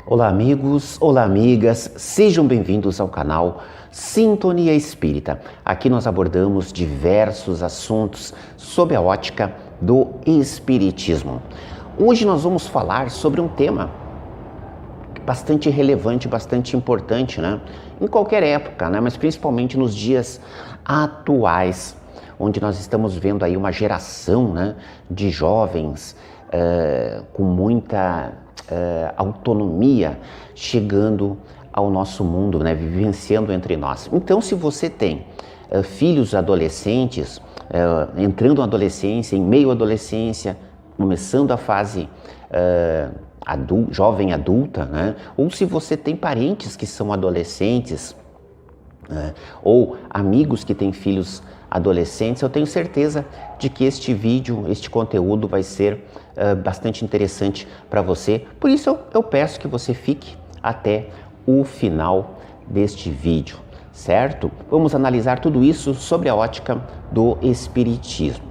Olá amigos, olá amigas, sejam bem-vindos ao canal Sintonia Espírita. Aqui nós abordamos diversos assuntos sob a ótica do Espiritismo. Hoje nós vamos falar sobre um tema bastante relevante, bastante importante, né? Em qualquer época, né? Mas principalmente nos dias atuais, onde nós estamos vendo aí uma geração, né, de jovens com muita autonomia chegando ao nosso mundo, né, vivenciando entre nós. Então, se você tem filhos adolescentes, entrando na adolescência, em meio à adolescência, começando a fase jovem adulta, né, ou se você tem parentes que são adolescentes, ou amigos que têm filhos adolescentes, eu tenho certeza de que este vídeo, este conteúdo vai ser bastante interessante para você. Por isso eu peço que você fique até o final deste vídeo, certo? Vamos analisar tudo isso sobre a ótica do Espiritismo.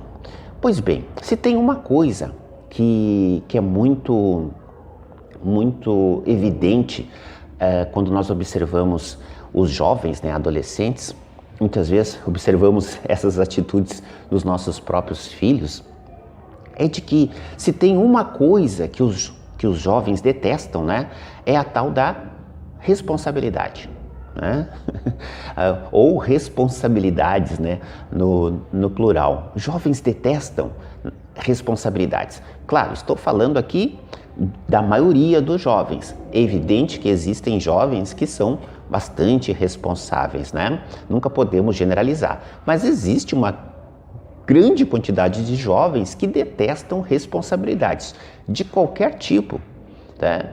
Pois bem, se tem uma coisa que é muito evidente quando nós observamos os jovens, né, adolescentes, muitas vezes observamos essas atitudes dos nossos próprios filhos, é de que se tem uma coisa que os jovens detestam, né, é a tal da responsabilidade, né? Ou responsabilidades, né, no plural. Jovens detestam responsabilidades. Claro, estou falando aqui da maioria dos jovens. É evidente que existem jovens que são bastante responsáveis, né? Nunca podemos generalizar, mas existe uma grande quantidade de jovens que detestam responsabilidades de qualquer tipo, tá?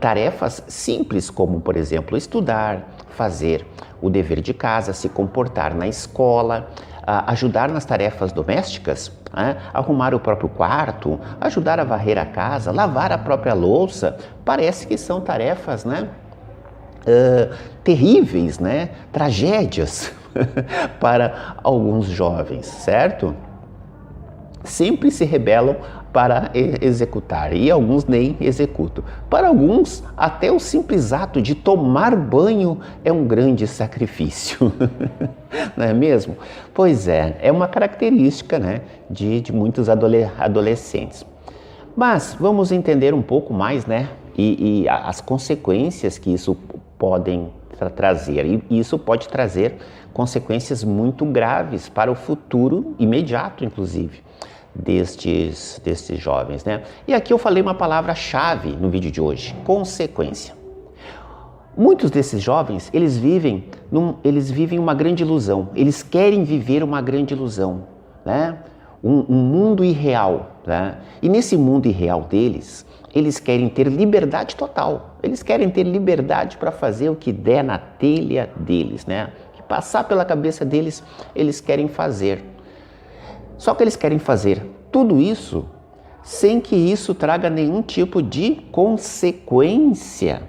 Tarefas simples como, por exemplo, estudar, fazer o dever de casa, se comportar na escola, ajudar nas tarefas domésticas, né? Arrumar o próprio quarto, ajudar a varrer a casa, lavar a própria louça, parece que são tarefas, né, terríveis, né, tragédias para alguns jovens, certo? Sempre se rebelam para executar e alguns nem executam. Para alguns, até o simples ato de tomar banho é um grande sacrifício, não é mesmo? Pois é uma característica, né, de muitos adolescentes. Mas vamos entender um pouco mais, né, e as consequências que isso podem trazer. E isso pode trazer consequências muito graves para o futuro imediato, inclusive, destes jovens, né? E aqui eu falei uma palavra-chave no vídeo de hoje: consequência. Muitos desses jovens, eles vivem uma grande ilusão. Eles querem viver uma grande ilusão, né? Um mundo irreal, né? E nesse mundo irreal deles, eles querem ter liberdade total. Eles querem ter liberdade para fazer o que der na telha deles, né? O que passar pela cabeça deles, eles querem fazer. Só que eles querem fazer tudo isso sem que isso traga nenhum tipo de consequência,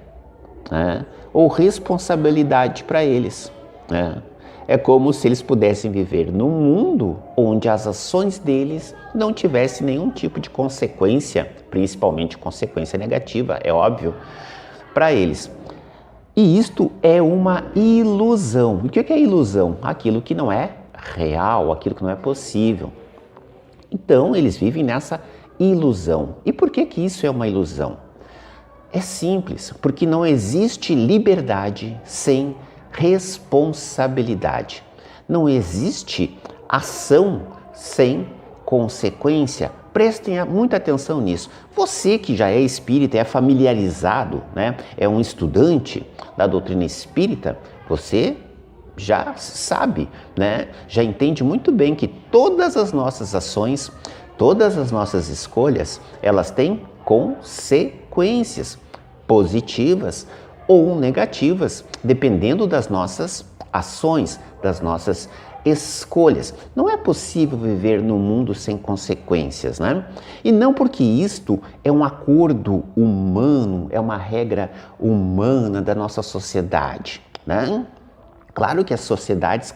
né, ou responsabilidade para eles, né? É como se eles pudessem viver num mundo onde as ações deles não tivessem nenhum tipo de consequência, principalmente consequência negativa, é óbvio, para eles. E isto é uma ilusão. O que é ilusão? Aquilo que não é real, aquilo que não é possível. Então, eles vivem nessa ilusão. E por que isso é uma ilusão? É simples, porque não existe liberdade sem responsabilidade. Não existe ação sem consequência. Prestem muita atenção nisso. Você que já é espírita, é familiarizado, né, é um estudante da doutrina espírita, você já sabe, né, já entende muito bem que todas as nossas ações, todas as nossas escolhas, elas têm consequências positivas ou negativas, dependendo das nossas ações, das nossas escolhas. Não é possível viver num mundo sem consequências, né? E não porque isto é um acordo humano, é uma regra humana da nossa sociedade, né? Claro que as sociedades,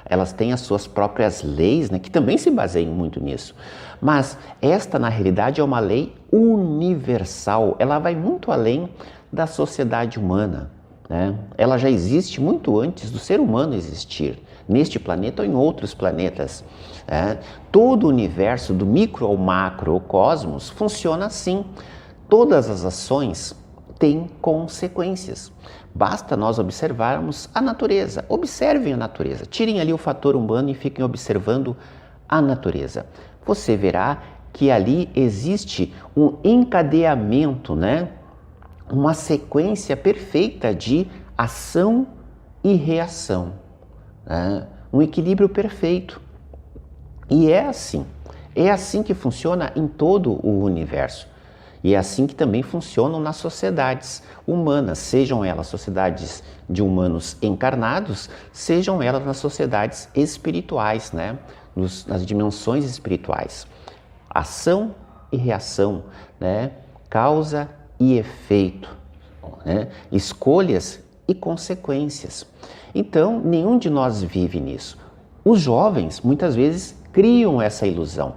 elas têm as suas próprias leis, né, que também se baseiam muito nisso. Mas esta, na realidade, é uma lei universal. Ela vai muito além da sociedade humana, né? Ela já existe muito antes do ser humano existir, neste planeta ou em outros planetas, né? Todo o universo, do micro ao macro, o cosmos, funciona assim. Todas as ações têm consequências. Basta nós observarmos a natureza. Observem a natureza. Tirem ali o fator humano e fiquem observando a natureza. Você verá que ali existe um encadeamento, né? Uma sequência perfeita de ação e reação, né? Um equilíbrio perfeito. E é assim que funciona em todo o universo. E é assim que também funcionam nas sociedades humanas, sejam elas sociedades de humanos encarnados, sejam elas nas sociedades espirituais, né? Nas dimensões espirituais. Ação e reação, né? Causa e efeito, né? Escolhas e consequências. Então, nenhum de nós vive nisso. Os jovens, muitas vezes, criam essa ilusão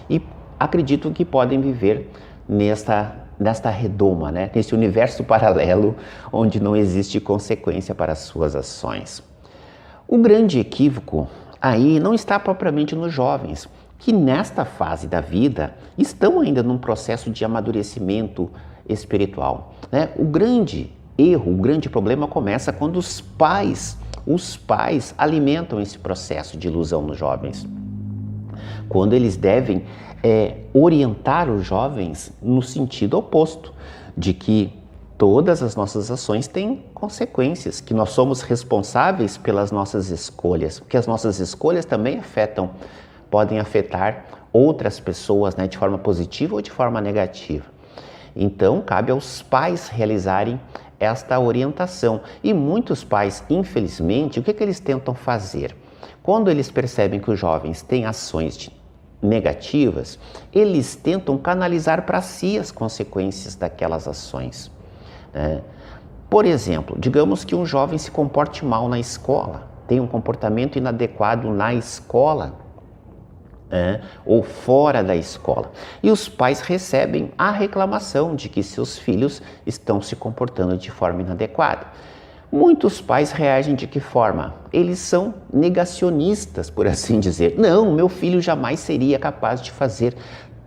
e acreditam que podem viver nesta redoma, né? Nesse universo paralelo onde não existe consequência para as suas ações. O grande equívoco aí não está propriamente nos jovens, que nesta fase da vida estão ainda num processo de amadurecimento espiritual, né? O grande erro, o grande problema começa quando os pais alimentam esse processo de ilusão nos jovens. Quando eles devem orientar os jovens no sentido oposto, de que todas as nossas ações têm consequências, que nós somos responsáveis pelas nossas escolhas, que as nossas escolhas também podem afetar outras pessoas, né, de forma positiva ou de forma negativa. Então, cabe aos pais realizarem esta orientação. E muitos pais, infelizmente, o que eles tentam fazer? Quando eles percebem que os jovens têm ações negativas, eles tentam canalizar para si as consequências daquelas ações, né? Por exemplo, digamos que um jovem se comporte mal na escola, tem um comportamento inadequado na escola, ou fora da escola, e os pais recebem a reclamação de que seus filhos estão se comportando de forma inadequada. Muitos pais reagem de que forma? Eles são negacionistas, por assim dizer. Não, meu filho jamais seria capaz de fazer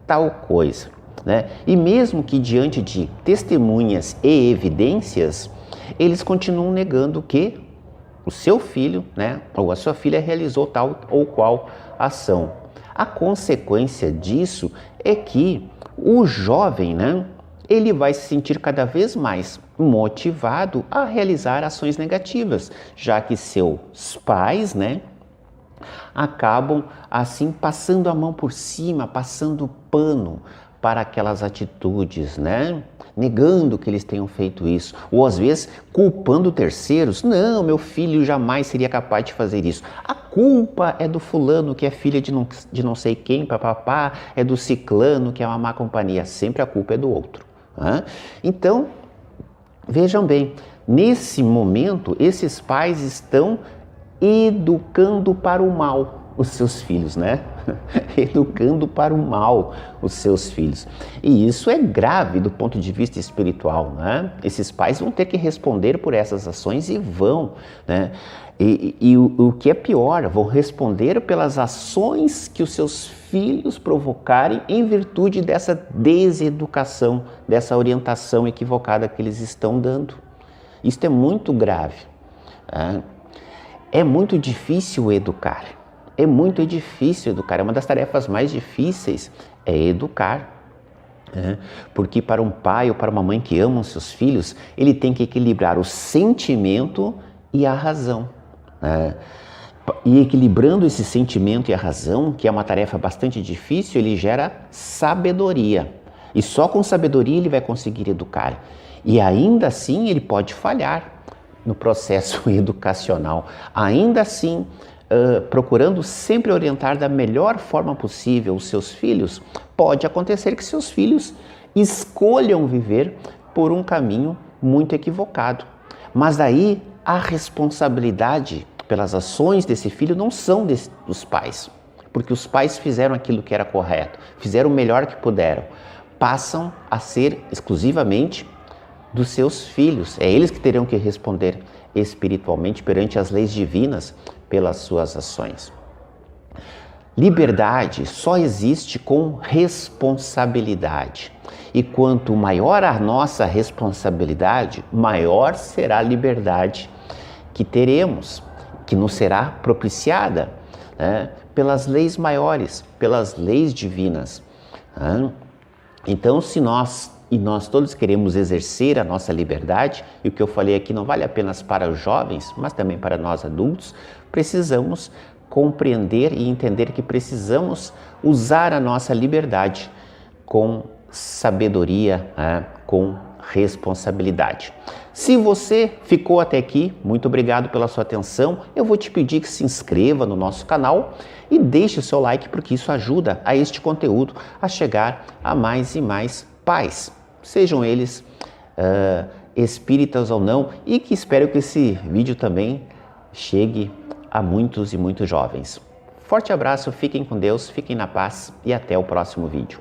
tal coisa, né? E mesmo que diante de testemunhas e evidências, eles continuam negando que o seu filho, né, ou a sua filha realizou tal ou qual ação. A consequência disso é que o jovem, né, ele vai se sentir cada vez mais motivado a realizar ações negativas, já que seus pais, né, acabam assim passando a mão por cima, passando pano para aquelas atitudes, né? Negando que eles tenham feito isso, ou às vezes culpando terceiros. Não, meu filho jamais seria capaz de fazer isso. A culpa é do fulano que é filha de não sei quem, papapá, é do ciclano que é uma má companhia. Sempre a culpa é do outro, né? Então, vejam bem, nesse momento, esses pais estão educando para o mal os seus filhos, né? Educando para o mal os seus filhos. E isso é grave do ponto de vista espiritual, né? Esses pais vão ter que responder por essas ações e vão, né? E o que é pior, vão responder pelas ações que os seus filhos provocarem em virtude dessa deseducação, dessa orientação equivocada que eles estão dando. Isso é muito grave, né? É muito difícil educar. É muito difícil educar. É uma das tarefas mais difíceis é educar. Porque para um pai ou para uma mãe que amam seus filhos, ele tem que equilibrar o sentimento e a razão. E equilibrando esse sentimento e a razão, que é uma tarefa bastante difícil, ele gera sabedoria. E só com sabedoria ele vai conseguir educar. E ainda assim ele pode falhar no processo educacional. Ainda assim, procurando sempre orientar da melhor forma possível os seus filhos, pode acontecer que seus filhos escolham viver por um caminho muito equivocado. Mas aí a responsabilidade pelas ações desse filho não são dos pais, porque os pais fizeram aquilo que era correto, fizeram o melhor que puderam, passam a ser exclusivamente dos seus filhos. É eles que terão que responder espiritualmente perante as leis divinas pelas suas ações. Liberdade só existe com responsabilidade. E quanto maior a nossa responsabilidade, maior será a liberdade que teremos, que nos será propiciada, né, pelas leis maiores, pelas leis divinas. Então, se nós todos queremos exercer a nossa liberdade, e o que eu falei aqui não vale apenas para os jovens, mas também para nós adultos, precisamos compreender e entender que precisamos usar a nossa liberdade com sabedoria, com responsabilidade. Se você ficou até aqui, muito obrigado pela sua atenção. Eu vou te pedir que se inscreva no nosso canal e deixe o seu like, porque isso ajuda a este conteúdo a chegar a mais e mais pais, sejam eles espíritas ou não, e que espero que esse vídeo também chegue a muitos e muitos jovens. Forte abraço, fiquem com Deus, fiquem na paz e até o próximo vídeo.